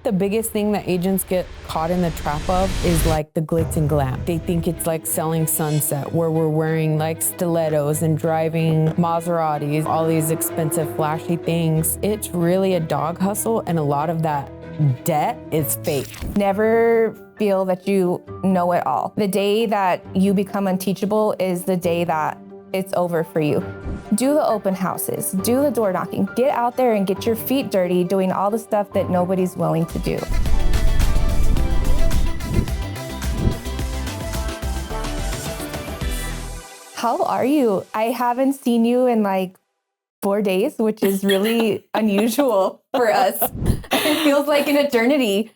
the biggest thing that agents get caught in the trap of is like the glitz and glam. They think it's like selling sunset, where we're wearing like stilettos and driving Maseratis, all these expensive flashy things. It's really a dog hustle, and a lot of that debt is fake. Never feel that you know it all. The day that you become unteachable is the day that it's over for you. Do the open houses, do the door knocking, get out there and get your feet dirty doing all the stuff that nobody's willing to do. How are you? I haven't seen you in like 4 days, which is really unusual for us. It feels like an eternity.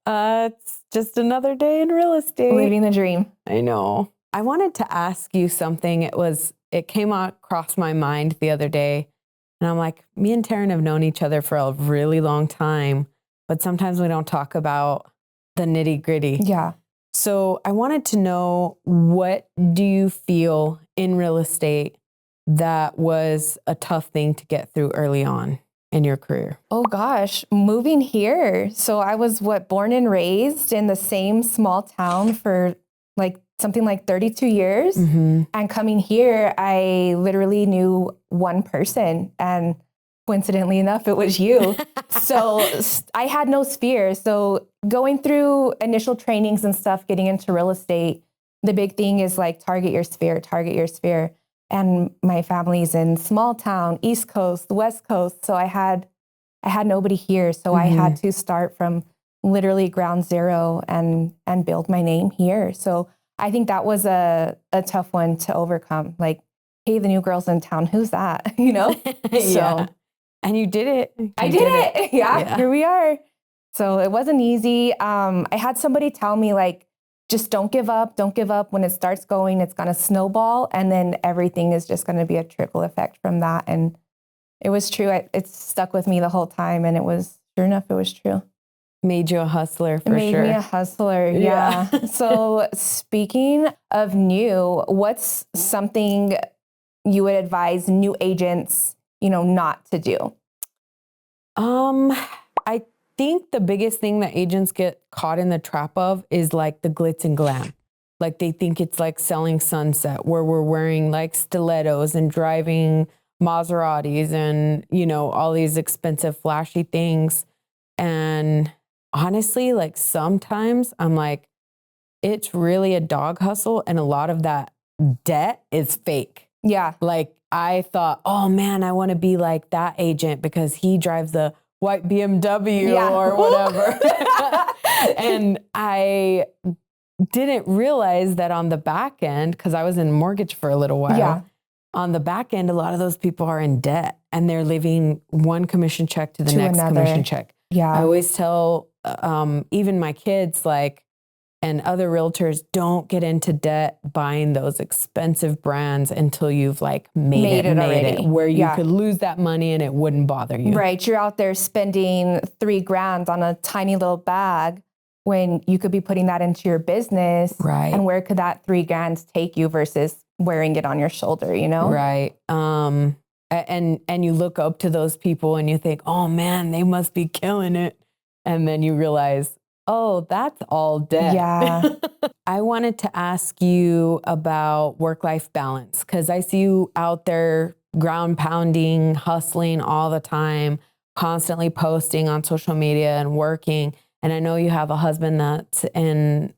It's just another day in real estate. Living the dream. I know. I wanted to ask you something. It came across my mind the other day, and I'm like, me and Tarryn have known each other for a really long time, but sometimes we don't talk about the nitty gritty. Yeah. So I wanted to know, what do you feel in real estate that was a tough thing to get through early on in your career? Oh gosh, moving here. So I was born and raised in the same small town for like something like 32 years. Mm-hmm. And coming here, I literally knew one person, and coincidentally enough, it was you. So I had no fear. So going through initial trainings and stuff, getting into real estate, the big thing is like target your sphere. And my family's in small town, East Coast, West Coast. So I had nobody here. So I had to start from literally ground zero and build my name here. So I think that was a tough one to overcome. Like, hey, the new girl's in town. Who's that? You know? Yeah. And you did it. I did it. Yeah, here we are. So it wasn't easy. I had somebody tell me, like, just don't give up. Don't give up. When it starts going, it's going to snowball. And then everything is just going to be a trickle effect from that. And it was true. It stuck with me the whole time. And it was, sure enough, it was true. Made you a hustler for sure. It made me a hustler, yeah. So speaking of new, what's something you would advise new agents, not to do? I think the biggest thing that agents get caught in the trap of is like the glitz and glam. Like they think it's like selling sunset, where we're wearing like stilettos and driving Maseratis and, all these expensive flashy things. And honestly, like sometimes I'm like, it's really a dog hustle, and a lot of that debt is fake. Yeah. Like I thought, oh man, I want to be like that agent because he drives the white BMW or whatever. And I didn't realize that on the back end, because I was in mortgage for a little while, on the back end, a lot of those people are in debt and they're living one commission check to the next commission check. Yeah. I always tell even my kids, like, and other realtors, don't get into debt buying those expensive brands until you've like made it where you could lose that money and it wouldn't bother you. Right. You're out there spending $3,000 on a tiny little bag when you could be putting that into your business. Right. And where could that $3,000 take you versus wearing it on your shoulder, Right. And you look up to those people and you think, oh man, they must be killing it. And then you realize, oh, that's all debt. Yeah. I wanted to ask you about work-life balance, because I see you out there ground pounding, hustling all the time, constantly posting on social media and working. And I know you have a husband that's in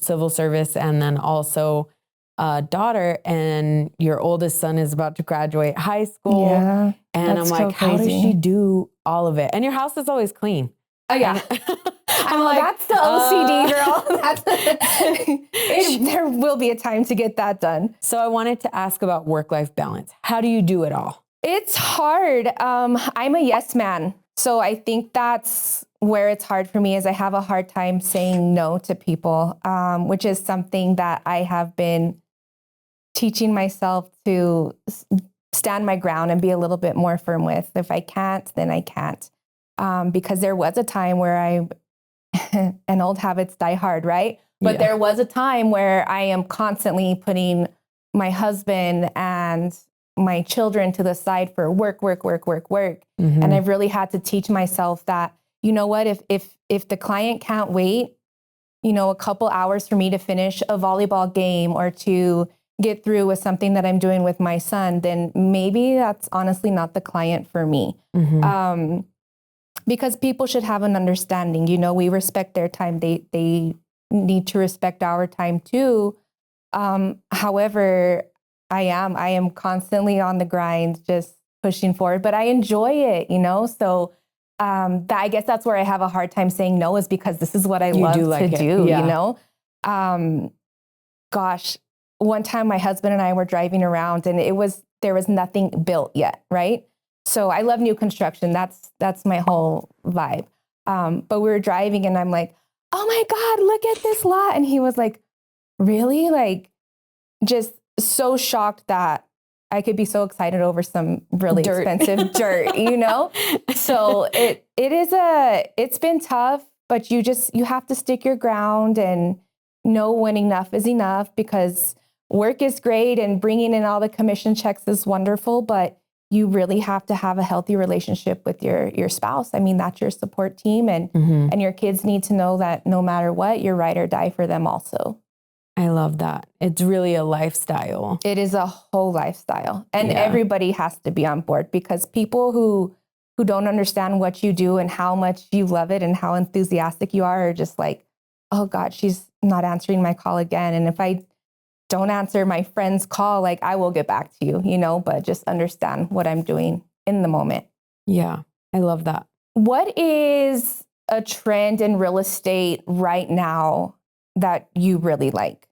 civil service, and then also a daughter, and your oldest son is about to graduate high school. Yeah, and I'm like, how does she do all of it? And your house is always clean. Oh, yeah. I'm like, that's the OCD girl. There will be a time to get that done. So I wanted to ask about work-life balance. How do you do it all? It's hard. I'm a yes man. So I think that's where it's hard for me, is I have a hard time saying no to people, which is something that I have been teaching myself to stand my ground and be a little bit more firm with. If I can't, then I can't. Because there was a time where and old habits die hard, right? But there was a time where I am constantly putting my husband and my children to the side for work. Mm-hmm. And I've really had to teach myself that you know what, if the client can't wait, a couple hours for me to finish a volleyball game or to get through with something that I'm doing with my son, then maybe that's honestly not the client for me. Because people should have an understanding, we respect their time. They need to respect our time too. However, I am constantly on the grind, just pushing forward, but I enjoy it, so I guess that's where I have a hard time saying no, is because this is what I love to do, Gosh, one time my husband and I were driving around and there was nothing built yet, right? So I love new construction. That's my whole vibe. But we were driving and I'm like, oh my God, look at this lot. And he was like, really? Like, just so shocked that I could be so excited over some really expensive dirt, So it's been tough, but you have to stick your ground and know when enough is enough, because work is great and bringing in all the commission checks is wonderful, but you really have to have a healthy relationship with your spouse. I mean, that's your support team, and your kids need to know that no matter what, you're ride or die for them also. I love that. It's really a lifestyle. It is a whole lifestyle, and everybody has to be on board, because people who don't understand what you do and how much you love it and how enthusiastic you are just like, oh God, she's not answering my call again. And if I don't answer my friend's call, like, I will get back to you, but just understand what I'm doing in the moment. Yeah, I love that. What is a trend in real estate right now that you really like?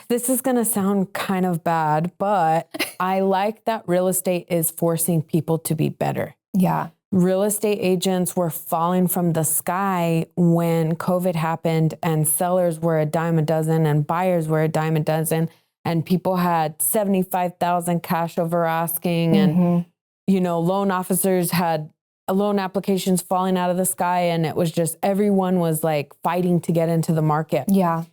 This is going to sound kind of bad, but I like that real estate is forcing people to be better. Yeah. Real estate agents were falling from the sky when COVID happened, and sellers were a dime a dozen and buyers were a dime a dozen, and people had 75,000 cash over asking, and loan officers had loan applications falling out of the sky, and it was just everyone was like fighting to get into the market. Yeah.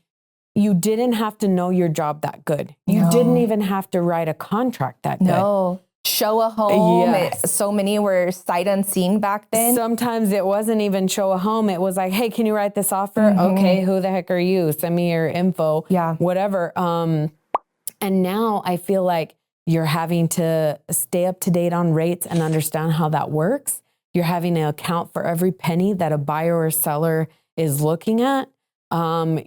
You didn't have to know your job that good. You didn't even have to write a contract that good. No. Show a home. Yes. So many were sight unseen back then. Sometimes it wasn't even show a home. It was like, hey, can you write this offer? Okay, who the heck are you? Send me your info. Yeah. Whatever. And now I feel like you're having to stay up to date on rates and understand how that works. You're having to account for every penny that a buyer or seller is looking at.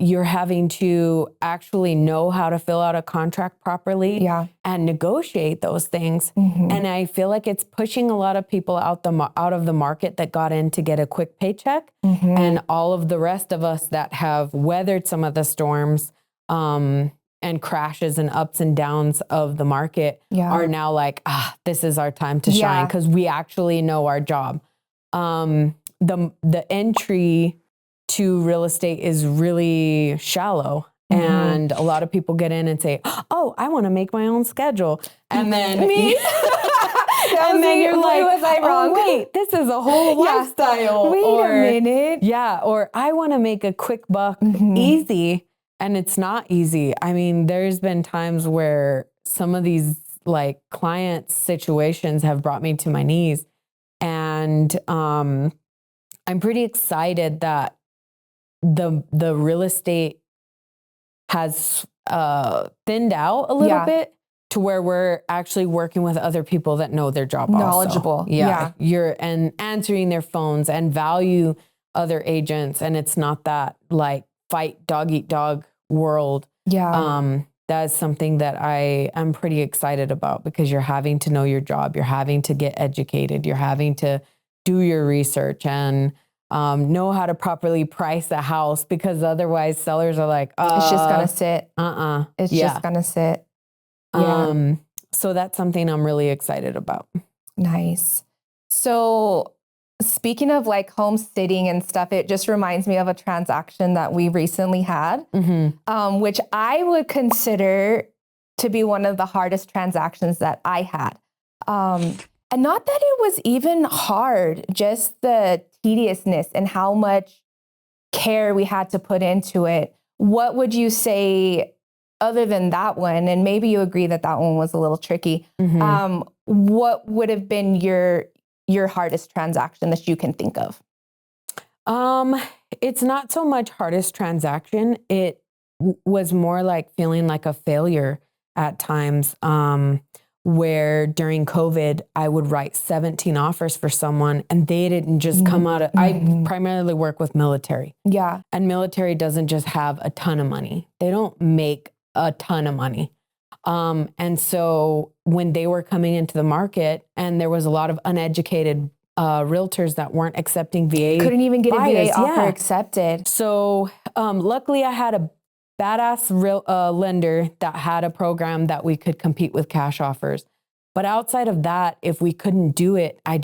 You're having to actually know how to fill out a contract properly and negotiate those things. And I feel like it's pushing a lot of people out of the market that got in to get a quick paycheck. And all of the rest of us that have weathered some of the storms and crashes and ups and downs of the market are now like, this is our time to shine, because we actually know our job. The entry to real estate is really shallow. And a lot of people get in and say, oh, I want to make my own schedule. And then me. And then you're like, was I wrong? Oh, wait, this is a whole lifestyle. Wait a minute. Yeah. Or I want to make a quick buck easy. And it's not easy. I mean, there's been times where some of these like client situations have brought me to my knees. And I'm pretty excited that the real estate has thinned out a little bit to where we're actually working with other people that know their job. Knowledgeable. Also. You're and answering their phones and value other agents. And it's not that like fight dog eat dog world. That is something that I am pretty excited about, because you're having to know your job. You're having to get educated. You're having to do your research and know how to properly price a house, because otherwise sellers are like, it's just going to sit. It's just going to sit. So that's something I'm really excited about. Nice. So speaking of like home sitting and stuff, it just reminds me of a transaction that we recently had, which I would consider to be one of the hardest transactions that I had. And not that it was even hard, just the tediousness and how much care we had to put into it. What would you say other than that one? And maybe you agree that that one was a little tricky. What would have been your hardest transaction that you can think of? It's not so much hardest transaction. It was more like feeling like a failure at times. Where during COVID, I would write 17 offers for someone and they didn't just come out of, I primarily work with military. Yeah. And military doesn't just have a ton of money. They don't make a ton of money. And so when they were coming into the market and there was a lot of uneducated realtors that weren't accepting VA. Couldn't even get buyers. a VA offer Yeah. accepted. So luckily I had a badass lender that had a program that we could compete with cash offers. But outside of that, if we couldn't do it, I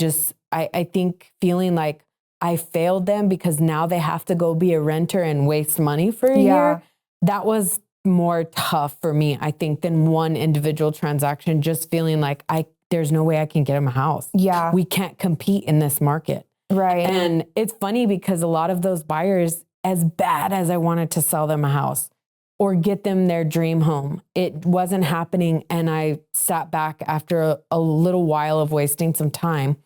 think feeling like I failed them because now they have to go be a renter and waste money for a year. That was more tough for me, I think, than one individual transaction, just feeling like there's no way I can get them a house. Yeah. We can't compete in this market. Right. And it's funny because a lot of those buyers, as bad as I wanted to sell them a house or get them their dream home, it wasn't happening. And I sat back after a little while of wasting some time.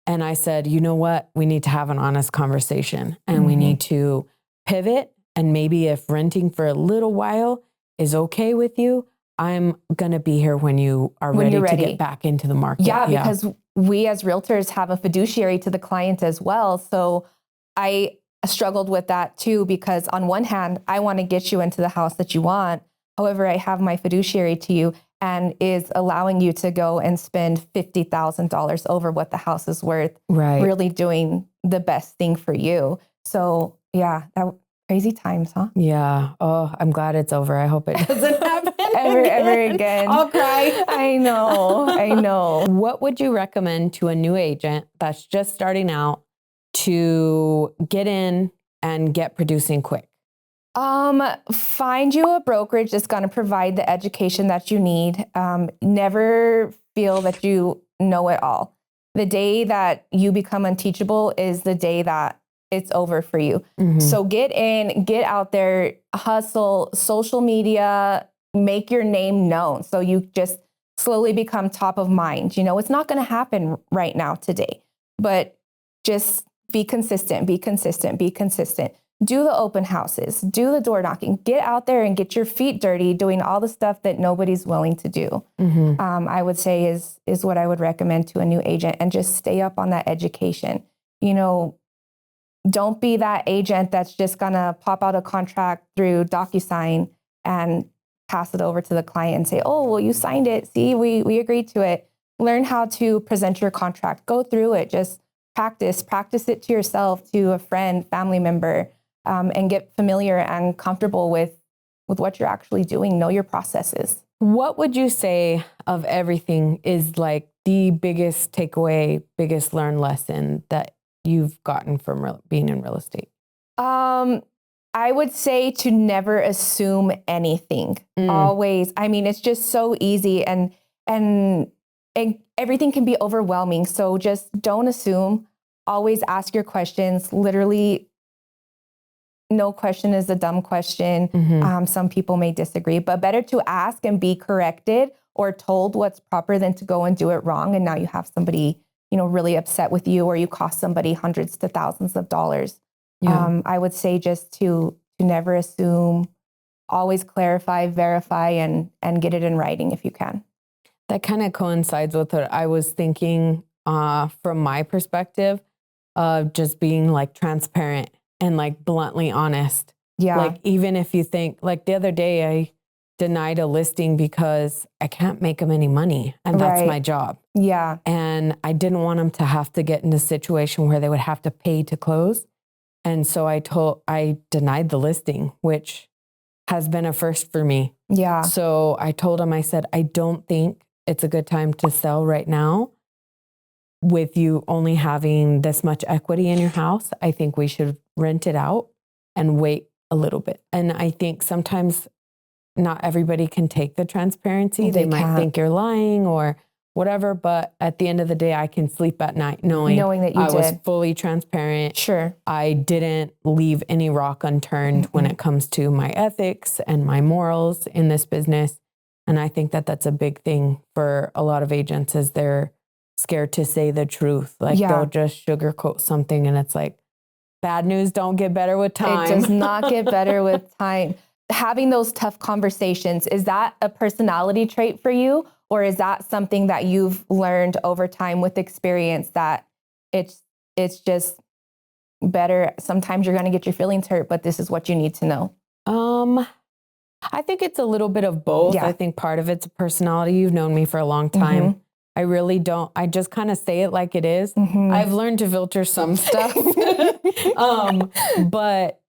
And I said, you know what? We need to have an honest conversation and we need to pivot. And maybe if renting for a little while is okay with you, I'm going to be here when you are ready to get back into the market. Yeah, because we as realtors have a fiduciary to the client as well. So I struggled with that too, because on one hand, I want to get you into the house that you want. However, I have my fiduciary to you and is allowing you to go and spend $50,000 over what the house is worth, really doing the best thing for you. So yeah, crazy times, huh? Yeah. Oh, I'm glad it's over. I hope it doesn't happen ever again. I'll cry. I know. What would you recommend to a new agent that's just starting out to get in and get producing quick? Find you a brokerage that's going to provide the education that you need. Never feel that you know it all. The day that you become unteachable is the day that it's over for you. So get in, get out there, hustle, social media, make your name known. So you just slowly become top of mind. You know, it's not going to happen right now today, but just be consistent. Do the open houses, do the door knocking, get out there and get your feet dirty doing all the stuff that nobody's willing to do. I would say is what I would recommend to a new agent, and just stay up on that education. You know, don't be that agent that's just gonna pop out a contract through DocuSign and pass it over to the client and say, oh, well, you signed it. See, we agreed to it. Learn how to present your contract, go through it, just practice it to yourself, to a friend, family member. And get familiar and comfortable with what you're actually doing. Know your processes. What would you say of everything is like the biggest takeaway, biggest learned lesson that you've gotten from being in real estate? I would say to never assume anything. Always. I mean, it's just so easy and everything can be overwhelming. So just don't assume. Always ask your questions. Literally, no question is a dumb question. Some people may disagree, but better to ask and be corrected or told what's proper than to go and do it wrong. And now you have somebody, really upset with you, or you cost somebody hundreds to thousands of dollars. I would say just to never assume, always clarify, verify, and get it in writing if you can. That kind of coincides with what I was thinking from my perspective of just being like transparent and like bluntly honest. Yeah. Like, even if you think, like the other day, I denied a listing because I can't make them any money. And that's my job. Yeah. And I didn't want them to have to get in a situation where they would have to pay to close. And so I denied the listing, which has been a first for me. Yeah. So I told him, I said, I don't think it's a good time to sell right now. With you only having this much equity in your house, I think we should rent it out and wait a little bit. And I think sometimes not everybody can take the transparency. They might think you're lying or whatever, but at the end of the day, I can sleep at night knowing that I was fully transparent. Sure. I didn't leave any rock unturned when it comes to my ethics and my morals in this business. And I think that that's a big thing for a lot of agents, is they're scared to say the truth. Like they'll just sugarcoat something and it's like, Bad news don't get better with time. It does not get better with time. Having those tough conversations, is that a personality trait for you? Or is that something that you've learned over time with experience that it's just better? Sometimes you're going to get your feelings hurt, but this is what you need to know. I think it's a little bit of both. Yeah. I think part of it's a personality. You've known me for a long time. I really don't. I just kind of say it like it is. I've learned to filter some stuff, but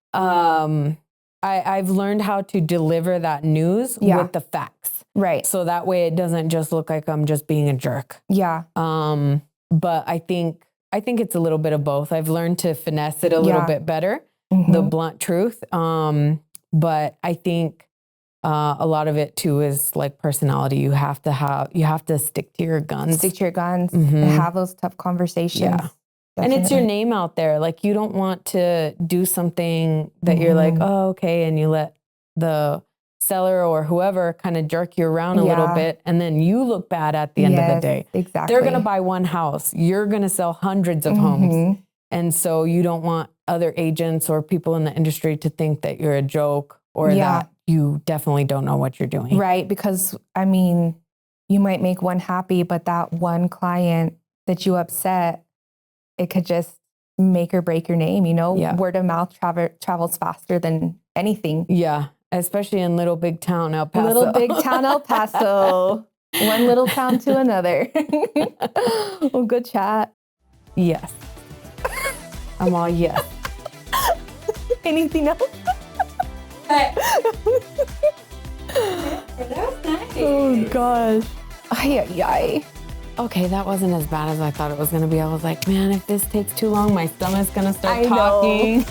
I've learned how to deliver that news with the facts. Right. So that way it doesn't just look like I'm just being a jerk. Yeah. But I think it's a little bit of both. I've learned to finesse it a little bit better, the blunt truth. But I think a lot of it too is like personality. You have to stick to your guns. Stick to your guns and have those tough conversations. Yeah. Definitely. And it's your name out there. Like you don't want to do something that you're like, oh, okay. And you let the seller or whoever kind of jerk you around a little bit. And then you look bad at the end of the day. Exactly. They're going to buy one house. You're going to sell hundreds of homes. And so you don't want other agents or people in the industry to think that you're a joke or that you definitely don't know what you're doing. Right. Because I mean, you might make one happy, but that one client that you upset, it could just make or break your name, you know? Yeah. Word of mouth travels faster than anything. Yeah. Especially in little big town El Paso. Little big town El Paso. One little town to another. Well, good chat. Yes. I'm all yes. Anything else? That was nice. Oh, gosh. Ay. Okay, that wasn't as bad as I thought it was going to be. I was like, man, if this takes too long, my stomach's going to start I know. talking.